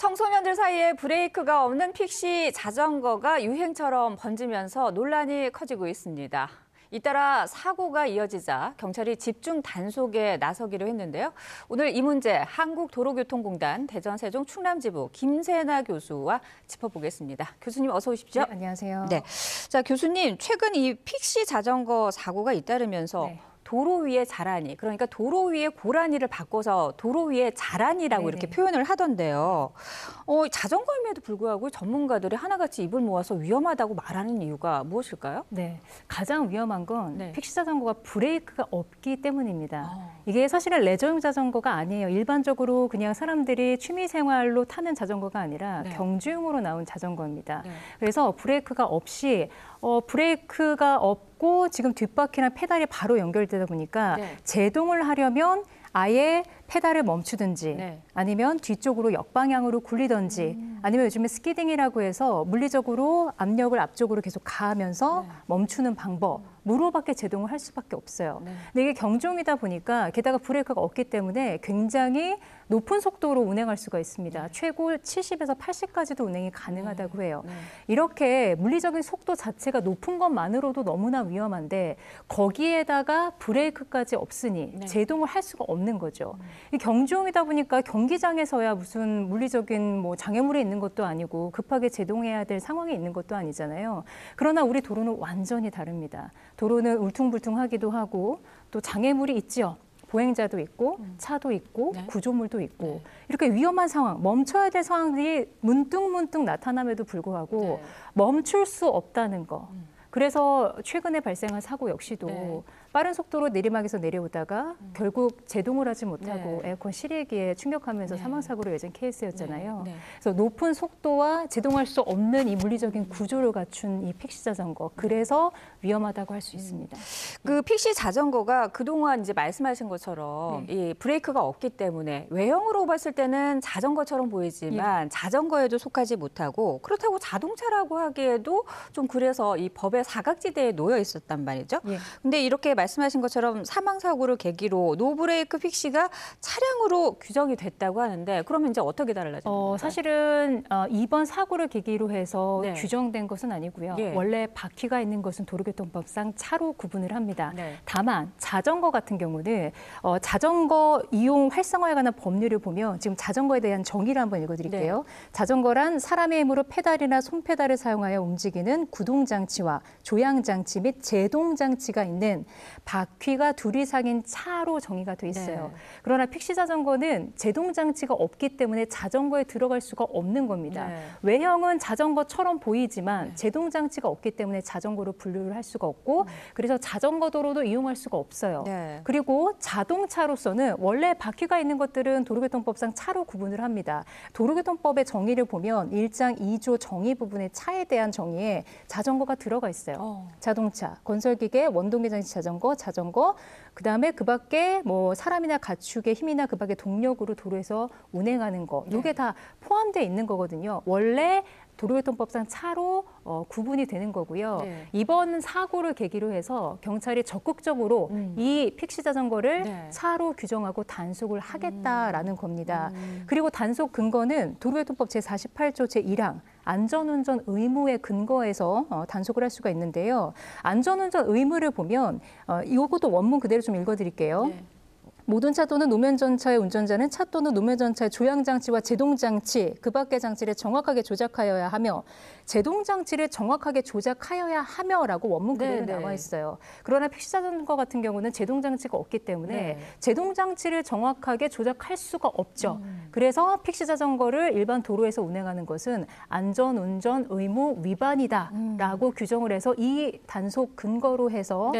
청소년들 사이에 브레이크가 없는 픽시 자전거가 유행처럼 번지면서 논란이 커지고 있습니다. 잇따라 사고가 이어지자 경찰이 집중 단속에 나서기로 했는데요. 오늘 이 문제 한국도로교통공단 대전 세종 충남지부 김세나 교수와 짚어보겠습니다. 교수님 어서 오십시오. 네, 안녕하세요. 네, 자 교수님 최근 이 픽시 자전거 사고가 잇따르면서 도로 위의 자란이, 그러니까 도로 위의 고라니를 바꿔서 도로 위의 자란이라고 이렇게 표현을 하던데요. 자전거임에도 불구하고 전문가들이 하나같이 입을 모아서 위험하다고 말하는 이유가 무엇일까요? 네, 가장 위험한 건 픽시 자전거가 브레이크가 없기 때문입니다. 이게 사실은 레저용 자전거가 아니에요. 일반적으로 그냥 사람들이 취미 생활로 타는 자전거가 아니라 경주용으로 나온 자전거입니다. 그래서 브레이크가 없이 브레이크가 없고 지금 뒷바퀴랑 페달이 바로 연결되다 보니까 제동을 하려면 아예 페달을 멈추든지 아니면 뒤쪽으로 역방향으로 굴리든지 아니면 요즘에 스키딩이라고 해서 물리적으로 압력을 앞쪽으로 계속 가하면서 멈추는 방법으로밖에 제동을 할 수밖에 없어요. 근데 이게 경주용이다 보니까 게다가 브레이크가 없기 때문에 굉장히 높은 속도로 운행할 수가 있습니다. 최고 70에서 80까지도 운행이 가능하다고 해요. 이렇게 물리적인 속도 자체가 높은 것만으로도 너무나 위험한데 거기에다가 브레이크까지 없으니 제동을 할 수가 없는 거죠. 이 경주용이다 보니까 경기장에서야 무슨 물리적인 장애물이 있는 것도 아니고 급하게 제동해야 될 상황이 있는 것도 아니잖아요. 그러나 우리 도로는 완전히 다릅니다. 도로는 울퉁불퉁하기도 하고 또 장애물이 있죠. 보행자도 있고 차도 있고 구조물도 있고 이렇게 위험한 상황, 멈춰야 될 상황들이 문득문득 나타남에도 불구하고 멈출 수 없다는 거. 그래서 최근에 발생한 사고 역시도 빠른 속도로 내리막에서 내려오다가 결국 제동을 하지 못하고 에어컨 실외기에 충격하면서 사망사고로 이어진 케이스였잖아요. 그래서 높은 속도와 제동할 수 없는 이 물리적인 구조를 갖춘 이 픽시 자전거. 그래서 위험하다고 할 수 있습니다. 그 픽시 자전거가 그동안 이제 말씀하신 것처럼 이 브레이크가 없기 때문에 외형으로 봤을 때는 자전거처럼 보이지만 자전거에도 속하지 못하고 그렇다고 자동차라고 하기에도 좀 그래서 이 법의 사각지대에 놓여 있었단 말이죠. 근데 이렇게 말씀하신 것처럼 사망사고를 계기로 노브레이크 픽시가 차량으로 규정이 됐다고 하는데 그러면 이제 어떻게 달라지는 건가요? 사실은 이번 사고를 계기로 해서 규정된 것은 아니고요. 원래 바퀴가 있는 것은 도로교통법상 차로 구분을 합니다. 다만 자전거 같은 경우는 자전거 이용 활성화에 관한 법률을 보면 지금 자전거에 대한 정의를 한번 읽어드릴게요. 자전거란 사람의 힘으로 페달이나 손페달을 사용하여 움직이는 구동장치와 조향장치 및 제동장치가 있는 바퀴가 둘 이상인 차로 정의가 돼 있어요. 그러나 픽시 자전거는 제동장치가 없기 때문에 자전거에 들어갈 수가 없는 겁니다. 외형은 자전거처럼 보이지만 제동장치가 없기 때문에 자전거로 분류를 할 수가 없고 그래서 자전거 도로도 이용할 수가 없어요. 그리고 자동차로서는 원래 바퀴가 있는 것들은 도로교통법상 차로 구분을 합니다. 도로교통법의 정의를 보면 1장 2조 정의 부분의 차에 대한 정의에 자전거가 들어가 있어요. 자동차, 건설기계, 원동기장치 자전거, 그다음에 그 밖에 사람이나 가축의 힘이나 그 밖에 동력으로 도로에서 운행하는 거, 이게 다 포함되어 있는 거거든요. 원래 도로교통법상 차로 구분이 되는 거고요. 이번 사고를 계기로 해서 경찰이 적극적으로 이 픽시 자전거를 차로 규정하고 단속을 하겠다라는 겁니다. 그리고 단속 근거는 도로교통법 제48조 제1항 안전운전 의무에 근거해서 단속을 할 수가 있는데요. 안전운전 의무를 보면 이것도 원문 그대로 좀 읽어드릴게요. 모든 차 또는 노면 전차의 운전자는 차 또는 노면 전차의 조향장치와 제동장치, 그 밖의 장치를 정확하게 조작하여야 하며 제동장치를 정확하게 조작하여야 하며라고 원문 그대로 나와 있어요. 그러나 픽시 자전거 같은 경우는 제동장치가 없기 때문에 제동장치를 정확하게 조작할 수가 없죠. 그래서 픽시 자전거를 일반 도로에서 운행하는 것은 안전운전 의무 위반이다라고 규정을 해서 이 단속 근거로 해서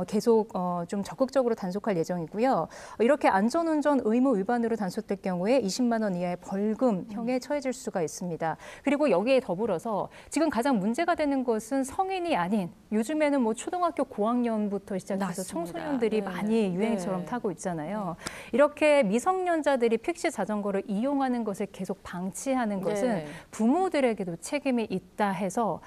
계속 좀 적극적으로 단속할 예정이고요. 이렇게 안전운전 의무 위반으로 단속될 경우에 20만 원 이하의 벌금형에 처해질 수가 있습니다. 그리고 여기에 더불어서 지금 가장 문제가 되는 것은 성인이 아닌 요즘에는 초등학교 고학년부터 시작해서 청소년들이 많이 유행처럼 타고 있잖아요. 이렇게 미성년자들이 픽시 자전거를 이용하는 것을 계속 방치하는 것은 네. 부모들에게도 책임이 있다 해서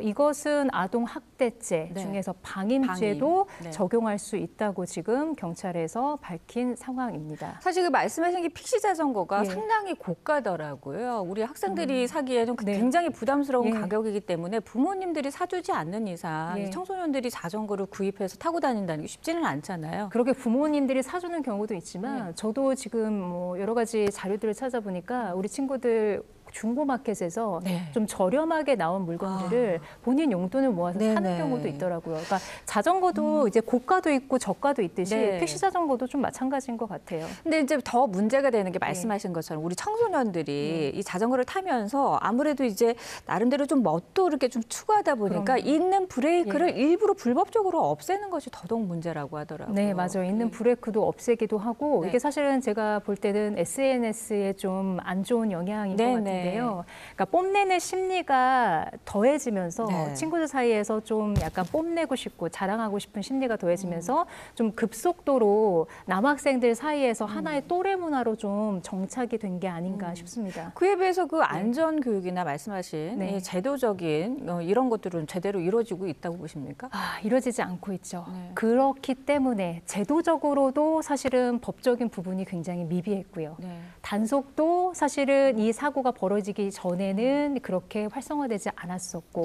이것은 아동 학대죄 중에서 방임죄도 적용할 수 있다고 지금 경찰에서 밝힌 상황입니다. 사실 그 말씀하신 게 픽시 자전거가 상당히 고가더라고요. 우리 학생들이 사기에는 굉장히 부담스러운 가격이기 때문에 부모님들이 사주지 않는 이상 청소년들이 자전거를 구입해서 타고 다닌다는 게 쉽지는 않잖아요. 그렇게 부모님들이 사주는 경우도 있지만 저도 지금 뭐 여러 가지 자료들을 찾아보니까 우리 친구들 중고마켓에서 좀 저렴하게 나온 물건들을 본인 용돈을 모아서 사는 경우도 있더라고요. 그러니까 자전거도 이제 고가도 있고 저가도 있듯이 픽시 자전거도 좀 마찬가지인 것 같아요. 근데 이제 더 문제가 되는 게 말씀하신 것처럼 우리 청소년들이 이 자전거를 타면서 아무래도 이제 나름대로 좀 멋도 이렇게 좀 추구하다 보니까 있는 브레이크를 일부러 불법적으로 없애는 것이 더더욱 문제라고 하더라고요. 네, 맞아요. 있는 브레이크도 없애기도 하고 이게 사실은 제가 볼 때는 SNS에 좀 안 좋은 영향인 것 같아요. 그러니까 뽐내는 심리가 더해지면서 친구들 사이에서 좀 약간 뽐내고 싶고 자랑하고 싶은 심리가 더해지면서 좀 급속도로 남학생들 사이에서 하나의 또래 문화로 좀 정착이 된 게 아닌가 싶습니다. 그에 비해서 그 안전 교육이나 말씀하신 이 제도적인 이런 것들은 제대로 이루어지고 있다고 보십니까? 이루어지지 않고 있죠. 그렇기 때문에 제도적으로도 사실은 법적인 부분이 굉장히 미비했고요. 단속도 사실은 이 사고가 벌어지기 전에는 그렇게 활성화되지 않았었고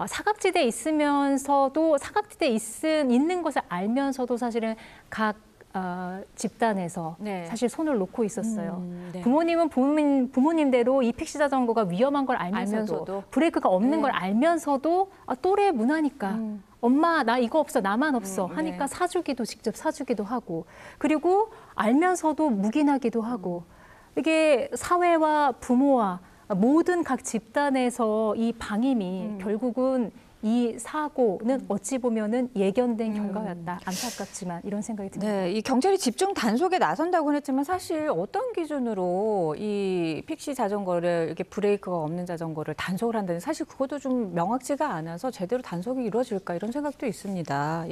사각지대에 있으면서도 사각지대에 있는 것을 알면서도 사실은 각 집단에서 사실 손을 놓고 있었어요. 부모님은 부모님대로 이 픽시 자전거가 위험한 걸 알면서도 브레이크가 없는 걸 알면서도 또래 문화니까 엄마 나 이거 없어 나만 없어 하니까 직접 사주기도 하고 그리고 알면서도 묵인하기도 하고 이게 사회와 부모와 모든 각 집단에서 이 방임이 결국은 이 사고는 어찌 보면은 예견된 결과였다. 안타깝지만 이런 생각이 듭니다. 네, 이 경찰이 집중 단속에 나선다고는 했지만 사실 어떤 기준으로 이 픽시 자전거를 이렇게 브레이크가 없는 자전거를 단속을 한다는 사실 그것도 좀 명확지가 않아서 제대로 단속이 이루어질까 이런 생각도 있습니다.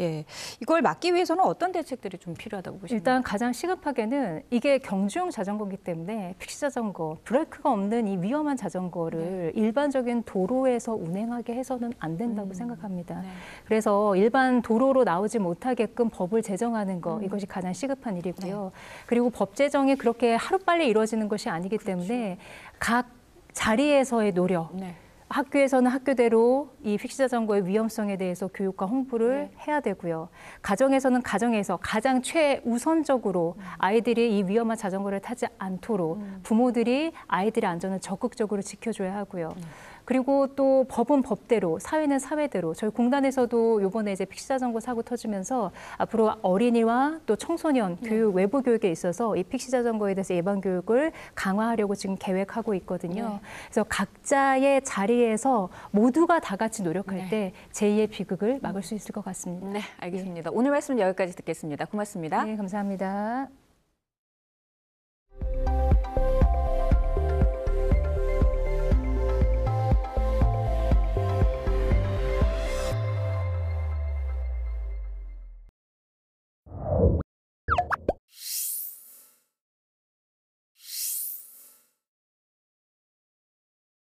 이걸 막기 위해서는 어떤 대책들이 좀 필요하다고 보십니까? 일단 가장 시급하게는 이게 경주용 자전거이기 때문에 픽시 자전거, 브레이크가 없는 이 위험한 자전거를 일반적인 도로에서 운행하게 해서는 안 된다. 고 생각합니다. 그래서 일반 도로로 나오지 못하게끔 법을 제정하는 거 이것이 가장 시급한 일이고요. 그리고 법 제정이 그렇게 하루빨리 이루어지는 것이 아니기 때문에 각 자리에서의 노력 학교에서는 학교대로 이 픽시 자전거의 위험성에 대해서 교육과 홍보를 해야 되고요. 가정에서는 가정에서 가장 최우선적으로 아이들이 이 위험한 자전거를 타지 않도록 부모들이 아이들의 안전을 적극적으로 지켜줘야 하고요. 그리고 또 법은 법대로, 사회는 사회대로. 저희 공단에서도 이번에 이제 픽시 자전거 사고 터지면서 앞으로 어린이와 또 청소년 교육, 외부 교육에 있어서 이 픽시 자전거에 대해서 예방 교육을 강화하려고 지금 계획하고 있거든요. 그래서 각자의 자리에서 모두가 다 같이 노력할 때 제2의 비극을 막을 수 있을 것 같습니다. 네, 알겠습니다. 오늘 말씀은 여기까지 듣겠습니다. 고맙습니다. 네, 감사합니다.